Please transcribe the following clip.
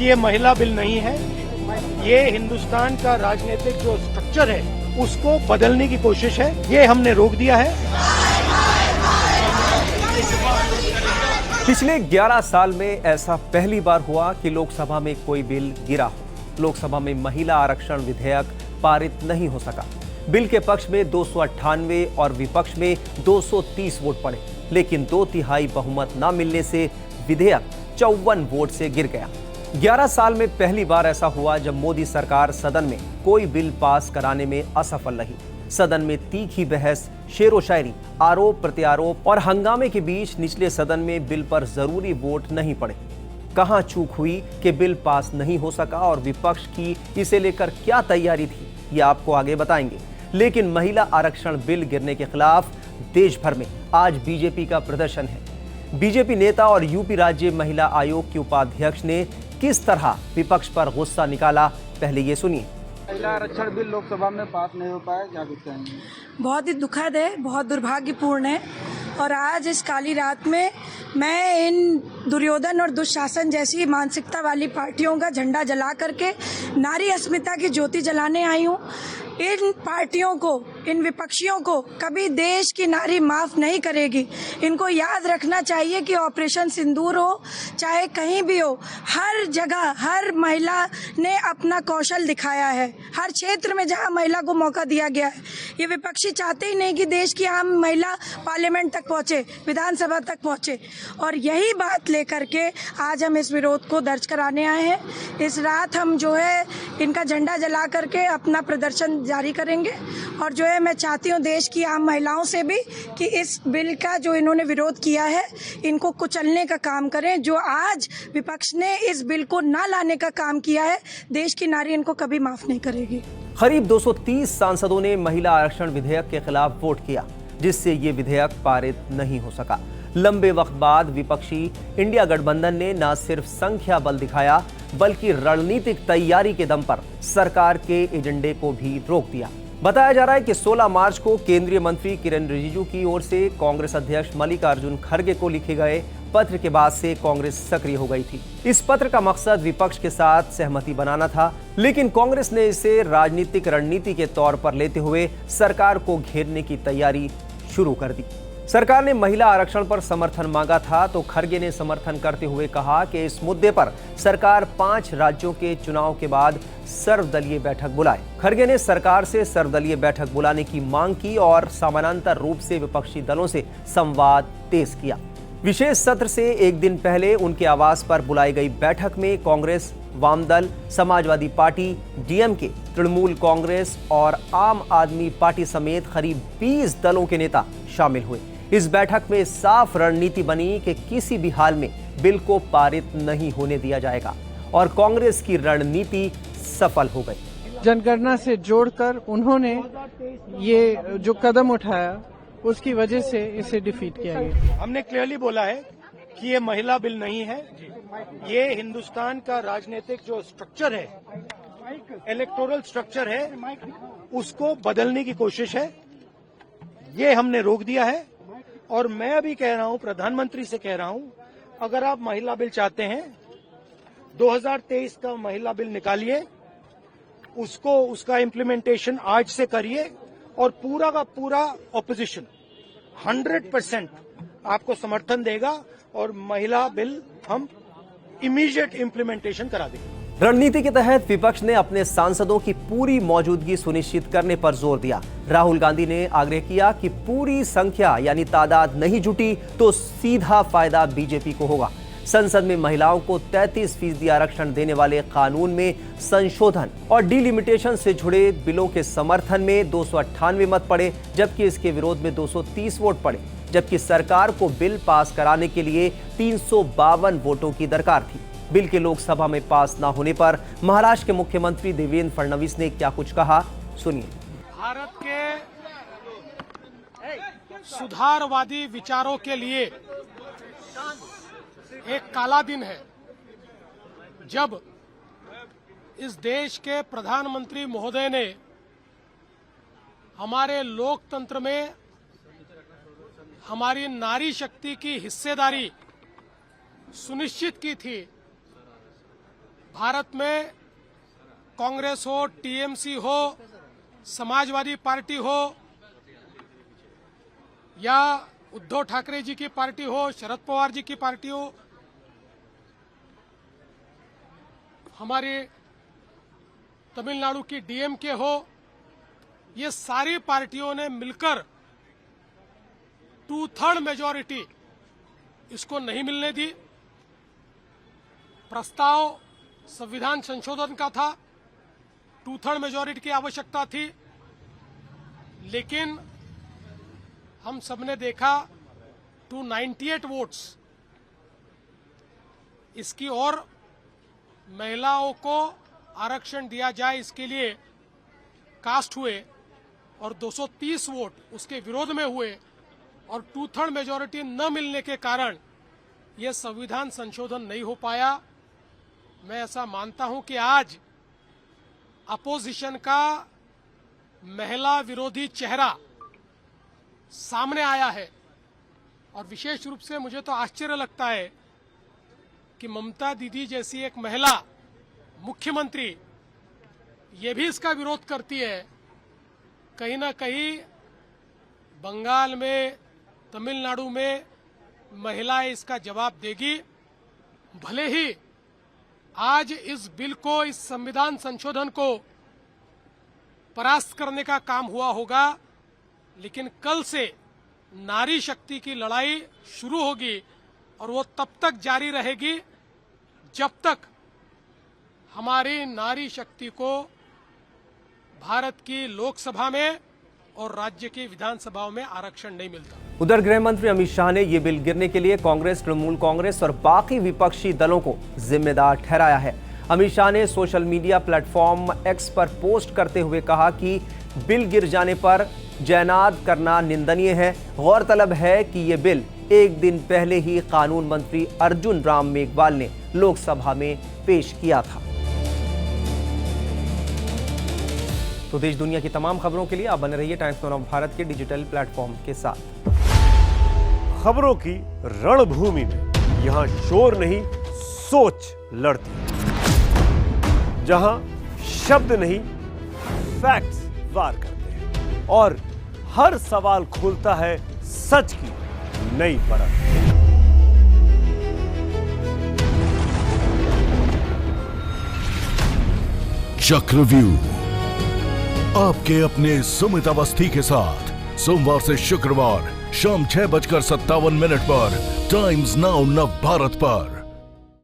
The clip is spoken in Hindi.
कि ये महिला बिल नहीं है, ये हिंदुस्तान का राजनीतिक जो स्ट्रक्चर है उसको बदलने की कोशिश है। ये हमने रोक दिया है। पिछले 11 साल में ऐसा पहली बार हुआ कि लोकसभा में कोई बिल गिरा हो। लोकसभा में महिला आरक्षण विधेयक पारित नहीं हो सका। बिल के पक्ष में 298 और विपक्ष में 230 वोट पड़े, लेकिन 2/3 बहुमत न मिलने से विधेयक 54 वोट से गिर गया। 11 साल में पहली बार ऐसा हुआ जब मोदी सरकार सदन में कोई बिल पास कराने में असफल रही। सदन में तीखी बहस, शेरो शायरी, आरोप प्रत्यारोप और हंगामे के बीच निचले सदन में बिल पर जरूरी वोट नहीं पड़े। कहां चूक हुई कि बिल पास नहीं हो सका और विपक्ष की इसे लेकर क्या तैयारी थी, ये आपको आगे बताएंगे। लेकिन महिला आरक्षण बिल गिरने के खिलाफ देश भर में आज बीजेपी का प्रदर्शन है। बीजेपी नेता और यूपी राज्य महिला आयोग के उपाध्यक्ष ने किस तरह विपक्ष पर गुस्सा निकाला, पहले ये सुनिए। महिला आरक्षण बिल लोकसभा में पास नहीं हो पाया, क्या कुछ कहेंगे? बहुत ही दुखद है, बहुत दुर्भाग्यपूर्ण है। और आज इस काली रात में मैं इन दुर्योधन और दुशासन जैसी मानसिकता वाली पार्टियों का झंडा जला करके नारी अस्मिता की ज्योति जलाने आई हूँ। इन पार्टियों को, इन विपक्षियों को कभी देश की नारी माफ नहीं करेगी। इनको याद रखना चाहिए कि ऑपरेशन सिंदूर हो चाहे कहीं भी हो, हर जगह हर महिला ने अपना कौशल दिखाया है। हर क्षेत्र में जहां महिला को मौका दिया गया है। ये विपक्षी चाहते ही नहीं कि देश की आम महिला पार्लियामेंट तक पहुंचे, विधानसभा तक पहुंचे। और यही बात लेकर के आज हम इस विरोध को दर्ज कराने आए हैं। इस रात हम जो है इनका झंडा जला करके अपना प्रदर्शन जारी करेंगे। और जो है मैं चाहती हूँ देश की आम महिलाओं से भी कि इस बिल का जो इन्होंने विरोध किया है इनको कुचलने का काम करें। जो आज विपक्ष ने इस बिल को ना लाने का काम किया है, देश की नारी इनको कभी माफ नहीं करेगी। करीब 230 सांसदों ने महिला आरक्षण विधेयक के खिलाफ वोट किया, जिससे ये विधेयक पारित नहीं हो सका। लंबे वक्त बाद विपक्षी इंडिया गठबंधन ने न सिर्फ संख्या बल दिखाया, बल्कि रणनीतिक तैयारी के दम पर सरकार के एजेंडे को भी रोक दिया। बताया जा रहा है कि 16 मार्च को केंद्रीय मंत्री किरेन रिजिजू की ओर से कांग्रेस अध्यक्ष मल्लिकार्जुन खड़गे को लिखे गए पत्र के बाद से कांग्रेस सक्रिय हो गई थी। इस पत्र का मकसद विपक्ष के साथ सहमति बनाना था, लेकिन कांग्रेस ने इसे राजनीतिक रणनीति के तौर पर लेते हुए सरकार को घेरने की तैयारी शुरू कर दी। सरकार ने महिला आरक्षण पर समर्थन मांगा था तो खड़गे ने समर्थन करते हुए कहा कि इस मुद्दे पर सरकार 5 राज्यों के चुनाव के बाद सर्वदलीय बैठक बुलाए। खड़गे ने सरकार से सर्वदलीय बैठक बुलाने की मांग की और समानांतर रूप से विपक्षी दलों से संवाद तेज किया। विशेष सत्र से एक दिन पहले उनके आवास पर बुलाई गई बैठक में कांग्रेस, वामदल, समाजवादी पार्टी, डीएमके, तृणमूल कांग्रेस और आम आदमी पार्टी समेत करीब 20 दलों के नेता शामिल हुए। इस बैठक में साफ रणनीति बनी कि किसी भी हाल में बिल को पारित नहीं होने दिया जाएगा और कांग्रेस की रणनीति सफल हो गई। जनगणना से जोड़कर उन्होंने ये जो कदम उठाया उसकी वजह से इसे डिफीट किया गया। हमने क्लियरली बोला है कि ये महिला बिल नहीं है, ये हिंदुस्तान का राजनीतिक जो स्ट्रक्चर है, इलेक्टोरल स्ट्रक्चर है, उसको बदलने की कोशिश है। ये हमने रोक दिया है। और मैं अभी कह रहा हूं, प्रधानमंत्री से कह रहा हूं, अगर आप महिला बिल चाहते हैं 2023 का महिला बिल निकालिए, उसका इम्प्लीमेंटेशन आज से करिए और पूरा का पूरा ऑपोजिशन 100% आपको समर्थन देगा और महिला बिल हम इमीडिएट इम्प्लीमेंटेशन करा देंगे। रणनीति के तहत विपक्ष ने अपने सांसदों की पूरी मौजूदगी सुनिश्चित करने पर जोर दिया। राहुल गांधी ने आग्रह किया कि पूरी संख्या यानी तादाद नहीं जुटी तो सीधा फायदा बीजेपी को होगा। संसद में महिलाओं को 33% आरक्षण देने वाले कानून में संशोधन और डिलिमिटेशन से जुड़े बिलों के समर्थन में 298 मत पड़े, जबकि इसके विरोध में 230 वोट पड़े। जबकि सरकार को बिल पास कराने के लिए 352 वोटों की दरकार थी। बिल के लोकसभा में पास न होने पर महाराष्ट्र के मुख्यमंत्री देवेंद्र फडणवीस ने क्या कुछ कहा, सुनिए। भारत के सुधारवादी विचारों के लिए एक काला दिन है जब इस देश के प्रधानमंत्री महोदय ने हमारे लोकतंत्र में हमारी नारी शक्ति की हिस्सेदारी सुनिश्चित की थी। भारत में कांग्रेस हो, टीएमसी हो, समाजवादी पार्टी हो या उद्धव ठाकरे जी की पार्टी हो, शरद पवार जी की पार्टी हो, हमारे तमिलनाडु की डीएमके हो, ये सारी पार्टियों ने मिलकर 2/3 मेजॉरिटी इसको नहीं मिलने दी। प्रस्ताव संविधान संशोधन का था, 2/3 मेजॉरिटी की आवश्यकता थी, लेकिन हम सबने देखा 298 वोट्स इसकी और महिलाओं को आरक्षण दिया जाए इसके लिए कास्ट हुए और 230 वोट उसके विरोध में हुए और 2/3 मेजॉरिटी न मिलने के कारण यह संविधान संशोधन नहीं हो पाया। मैं ऐसा मानता हूं कि आज अपोजिशन का महिला विरोधी चेहरा सामने आया है और विशेष रूप से मुझे तो आश्चर्य लगता है कि ममता दीदी जैसी एक महिला मुख्यमंत्री ये भी इसका विरोध करती है। कहीं ना कहीं बंगाल में, तमिलनाडु में महिलाएं इसका जवाब देगी। भले ही आज इस बिल को, इस संविधान संशोधन को परास्त करने का काम हुआ होगा, लेकिन कल से नारी शक्ति की लड़ाई शुरू होगी और वो तब तक जारी रहेगी जब तक हमारी नारी शक्ति को भारत की लोकसभा में और राज्य की विधानसभाओं में आरक्षण नहीं मिलता। उधर गृह मंत्री अमित शाह ने ये बिल गिरने के लिए कांग्रेस, तृणमूल कांग्रेस और बाकी विपक्षी दलों को जिम्मेदार ठहराया है। अमित शाह ने सोशल मीडिया प्लेटफॉर्म एक्स पर पोस्ट करते हुए कहा कि बिल गिर जाने पर जयनाद करना निंदनीय है। गौरतलब है कि ये बिल एक दिन पहले ही कानून मंत्री अर्जुन राम मेघवाल ने लोकसभा में पेश किया था। तो देश दुनिया की तमाम खबरों के लिए आप बने रहिए टाइम्स नाउ भारत के डिजिटल प्लेटफॉर्म के साथ। खबरों की रणभूमि में यहां शोर नहीं, सोच लड़ती है। जहां शब्द नहीं, फैक्ट्स वार करते हैं और हर सवाल खोलता है सच की नई परत। चक्रव्यूह आपके अपने सुमित अवस्थी के साथ सोमवार से शुक्रवार शाम 6:57 पर टाइम्स नाउ नव भारत पर।